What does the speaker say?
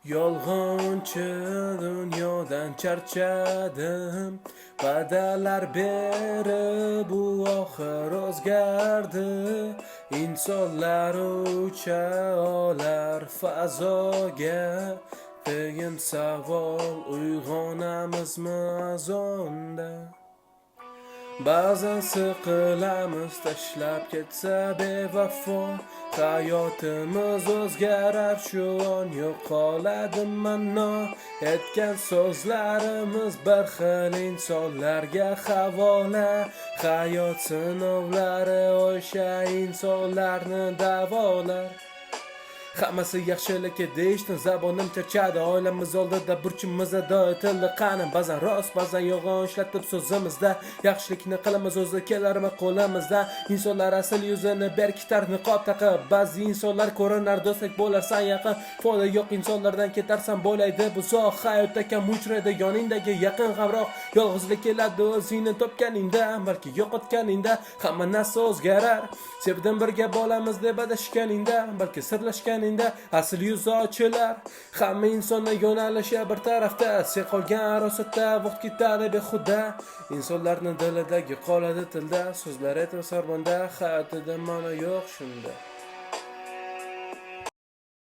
Yolg'onchi dunyodan charchadim, va'dalar berib bu oxir o'zgardi. Insonlar ucha olar fazoga, degan savol uyg'onamizmi azonda? Ba'zan siqilamiz, tashlab ketsa bevafo, hayotimiz o'zgarar, shu on yo'qoladi ma'no. Aytgan so'zlarimiz bir xil insonlarga havola, hayot sinovlari o'sha insonlarni davolar. Hammasi yaxshilikka deyishdan zabonim charchadi, oilamiz oldida burchimiz ado etildi qani. Ba'zan rost, ba'zan yolg'on ishlatib so'zimizda, yaxshilikni qilamiz o'zi kelarmi qo'limizdan. Insonlar asl yuzini berkitar niqob taqib, ba'zi insonlar ko'rinar do'stlik bo'larsan yaqin, foyda yo'q insonlardan ketarsan bo'laydi bu soh. Hayotda kam uchraydi yoningdagi yaqin hamroh, yolg'izlik keladi o'zingni topganingda, balki yo'qotganingda hamma narsa o'zgarar. Sevdim birga bo'lamiz deb adashganingda, balki sirlashganingda asl yuzi ochilar. Hamma insonning yo'nalishi bir tarafda, sen qolgan arosatda vaqt ketadi behuda. Insonlarning dilidagi qoladi tilda, so'zlar aytib sorbonda, hayotida ma'no yo'q shunda.